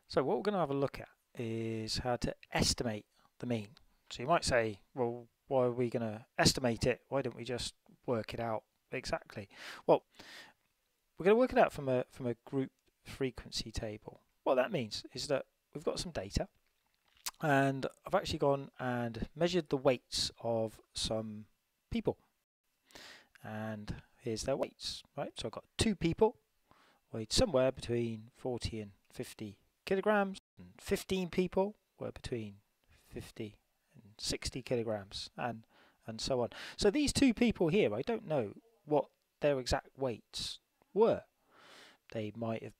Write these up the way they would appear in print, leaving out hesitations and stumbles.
So what we're going to have a look at is how to estimate the mean. So you might say, well, why are we going to estimate it? Why don't we just work it out exactly? Well, we're going to work it out from a group frequency table. What that means is that we've got some data, and I've actually gone and measured the weights of some people. And here's their weights, right? So I've got 2 people weighed somewhere between 40 and 50 kilograms, and 15 people were between 50 and 60 kilograms, and so on. So these 2 people here, I don't know what their exact weights were. They might have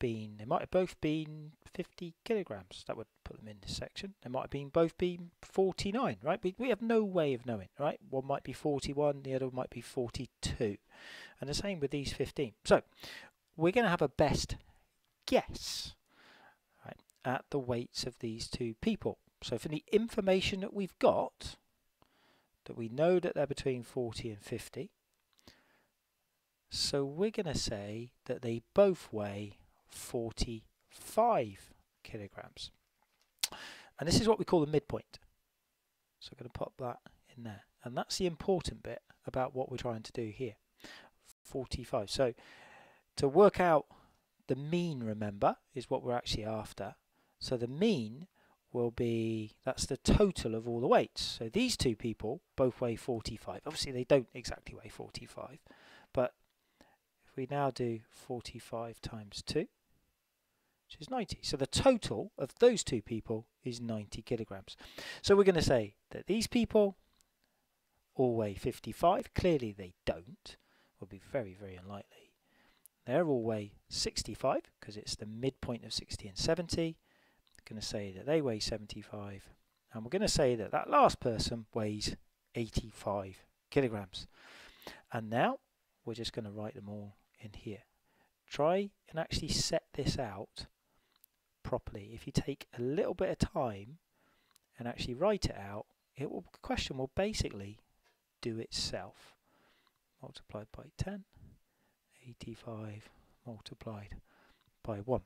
both been 50 kilograms. That would put them in this section. They might have both been 49, right? We have no way of knowing, right? One might be 41, the other might be 42. And the same with these 15. So we're going to have a best guess, right, at the weights of these 2 people. So from the information that we've got, that we know that they're between 40 and 50, so we're going to say that they both weigh 45 kilograms. And this is what we call the midpoint. So I'm going to pop that in there. And that's the important bit about what we're trying to do here. 45. So to work out the mean, remember, is what we're actually after. So the mean will be, that's the total of all the weights. So these 2 people both weigh 45. Obviously they don't exactly weigh 45, but we now do 45 times 2, which is 90. So the total of those 2 people is 90 kilograms. So we're going to say that these people all weigh 55. Clearly they don't. Will be very, very unlikely. They all weigh 65 because it's the midpoint of 60 and 70. We're going to say that they weigh 75. And we're going to say that that last person weighs 85 kilograms. And now we're just going to write them all in here. Try and actually set this out properly. If you take a little bit of time and actually write it out, the question will basically do itself. Multiplied by 10, 85 multiplied by 1.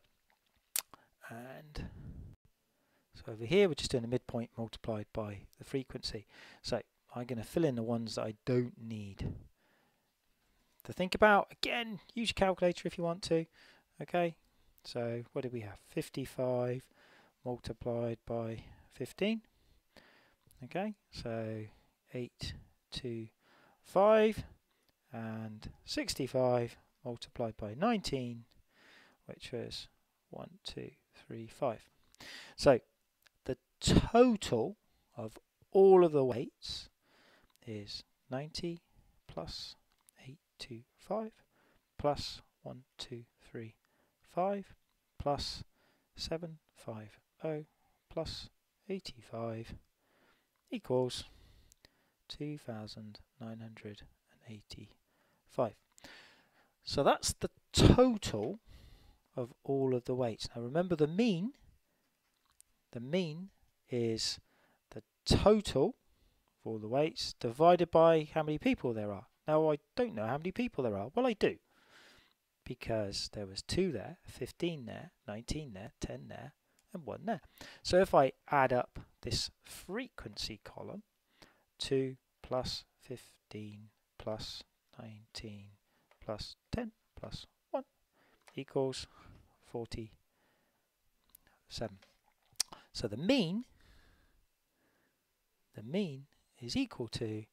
And so over here we're just doing the midpoint multiplied by the frequency. So I'm going to fill in the ones that I don't need to think about. Again, use your calculator if you want to. Okay, so what did we have? 55 multiplied by 15. Okay, so 825, and 65 multiplied by 19, which was 1, 2, 3, 5. So the total of all of the weights is 90 plus 825 plus 1, 2, 3, 5 plus 750 plus 85 equals 2,985. So that's the total of all of the weights. Now remember, the mean is the total of all the weights divided by how many people there are. Now I don't know how many people there are. Well, I do, because there was 2 there, 15 there, 19 there, 10 there, and 1 there. So if I add up this frequency column, 2 plus 15 plus 19 plus 10 plus 1 equals 47. So the mean is equal to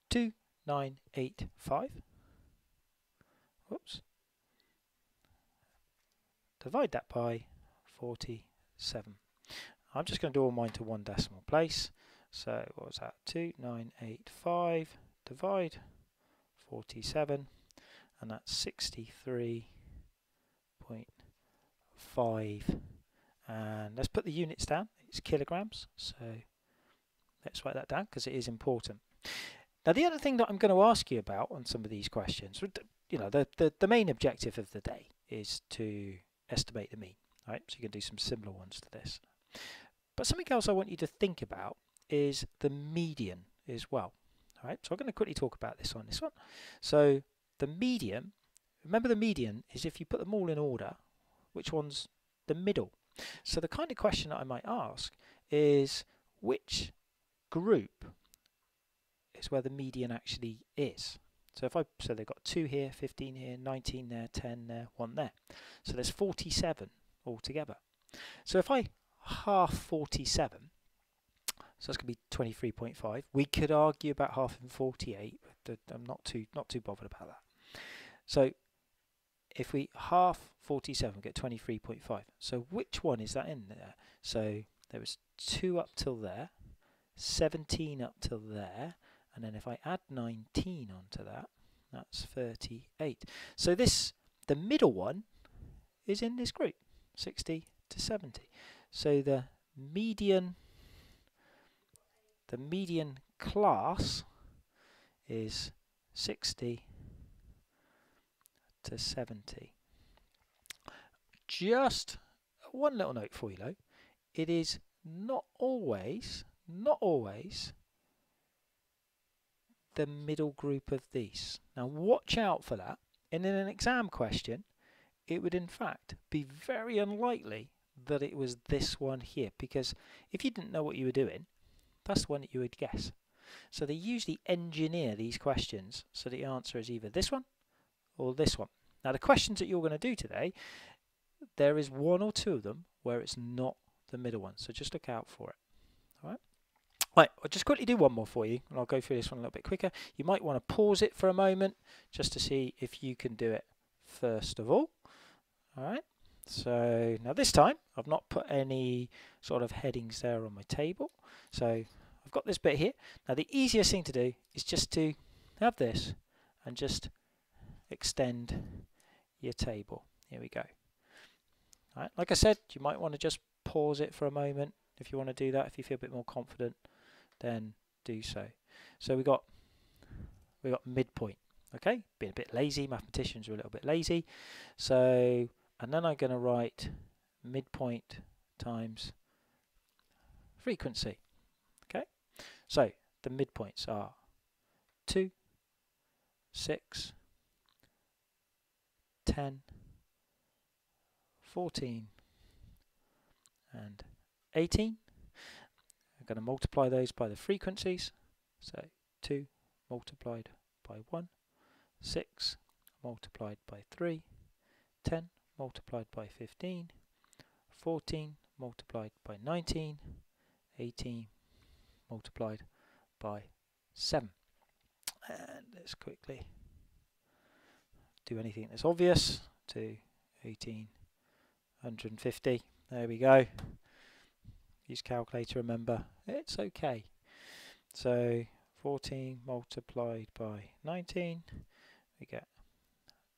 2985. Whoops. Divide that by 47. I'm just going to do all mine to 1 decimal place. So what was that? 2985 divide 47, and that's 63.5. And let's put the units down. It's kilograms. So let's write that down because it is important. Now the other thing that I'm going to ask you about on some of these questions, you know, the main objective of the day is to estimate the mean, right? So you can do some similar ones to this. But something else I want you to think about is the median as well. All right, so I'm going to quickly talk about this on this one. So the median, remember the median is if you put them all in order, which one's the middle? So the kind of question that I might ask is, which group is where the median actually is? So so they've got 2 here, 15 here, 19 there, 10 there, 1 there. So there's 47 altogether. So if I half 47, so that's going to be 23.5. We could argue about half in 48, but I'm not too bothered about that. So if we half 47, we get 23.5. So which one is that in there? So there was 2 up till there, 17 up till there, and then if I add 19 onto that, that's 38. So the middle one is in this group, 60 to 70. So the median class is 60 to 70. Just one little note for you though, it is not always the middle group of these. Now watch out for that. And in an exam question, it would in fact be very unlikely that it was this one here, because if you didn't know what you were doing, that's the one that you would guess. So they usually engineer these questions so the answer is either this one or this one. Now the questions that you're going to do today, there is 1 or 2 of them where it's not the middle one, so just look out for it. Alright, I'll just quickly do one more for you and I'll go through this one a little bit quicker. You might want to pause it for a moment just to see if you can do it first of all. Alright, so now this time I've not put any sort of headings there on my table, so I've got this bit here. Now the easiest thing to do is just to have this and just extend your table. Here we go. Alright, like I said, you might want to just pause it for a moment if you want to do that. If you feel a bit more confident, then do so. So we got midpoint. Okay, being a bit lazy, mathematicians are a little bit lazy. So, and then I'm going to write midpoint times frequency. Okay, so the midpoints are 2, 6, 10, 14, and 18. I'm going to multiply those by the frequencies. So 2 multiplied by 1, 6 multiplied by 3, 10 multiplied by 15, 14 multiplied by 19, 18 multiplied by 7. And let's quickly do anything that's obvious to 1850. There we go. Use calculator, remember, it's okay. So 14 multiplied by 19, we get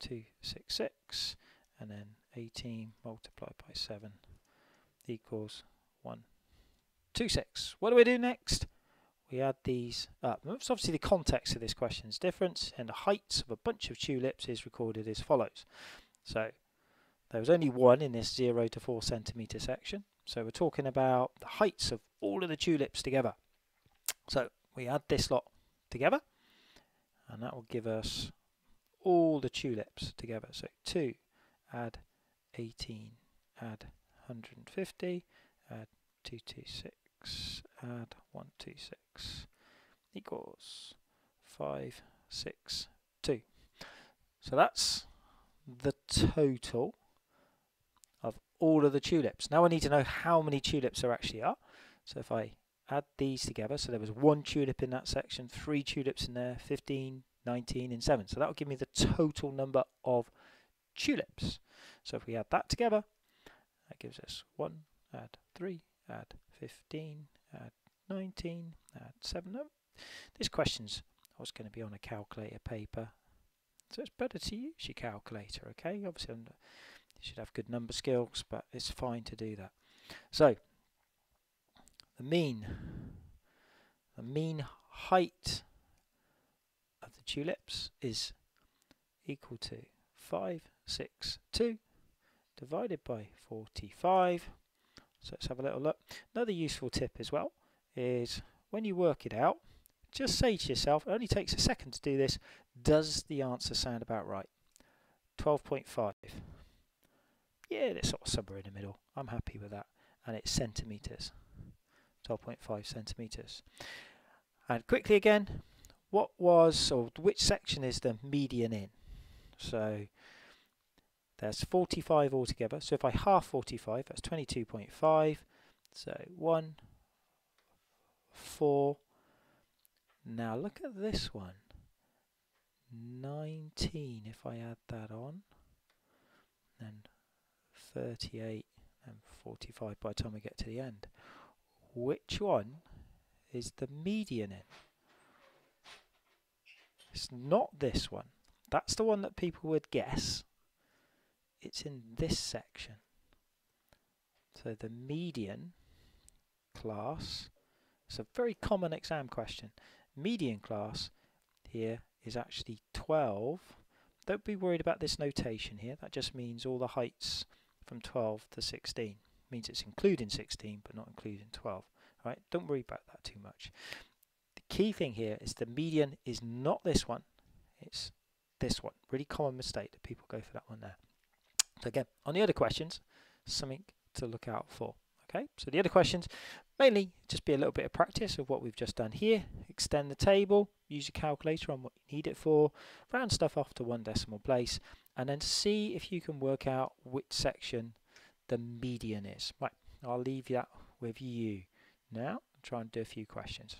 266, and then 18 multiplied by 7 equals 126. What do we do next? We add these up. So obviously the context of this question is different, and the heights of a bunch of tulips is recorded as follows. So there was only one in this 0 to 4 centimetre section. So we're talking about the heights of all of the tulips together. So we add this lot together, and that will give us all the tulips together. So 2 add 18 add 150 add 226 add 126 equals 562. So that's the total of all of the tulips. Now I need to know how many tulips there actually are. So if I add these together, so there was 1 tulip in that section, 3 tulips in there, 15, 19 and 7. So that will give me the total number of tulips. So if we add that together, that gives us 1, add 3, add 15, add 19, add 7. No, this question's always going to be on a calculator paper, so it's better to use your calculator, okay? Obviously you should have good number skills, but it's fine to do that. So the mean height of the tulips is equal to 562 divided by 45. So let's have a little look. Another useful tip as well is when you work it out, just say to yourself, it only takes a second to do this, does the answer sound about right? 12.5. Yeah, it's sort of somewhere in the middle. I'm happy with that. And it's centimetres, 12.5 centimetres. And quickly again, which section is the median in? So there's 45 altogether. So if I half 45, that's 22.5. So 1, 4. Now look at this one. 19 if I add that on. Then 38 and 45 by the time we get to the end. Which one is the median in? It's not this one. That's the one that people would guess. It's in this section. So the median class, it's a very common exam question. Median class here is actually 12. Don't be worried about this notation here. That just means all the heights from 12 to 16. Means it's including 16 but not including 12. Right? Don't worry about that too much. The key thing here is the median is not this one. It's this one. Really common mistake that people go for that one there. So again, on the other questions, something to look out for. Okay, so the other questions mainly just be a little bit of practice of what we've just done here. Extend the table, use your calculator on what you need it for, round stuff off to one decimal place, and then see if you can work out which section the median is. Right, I'll leave that with you now. Try and do a few questions.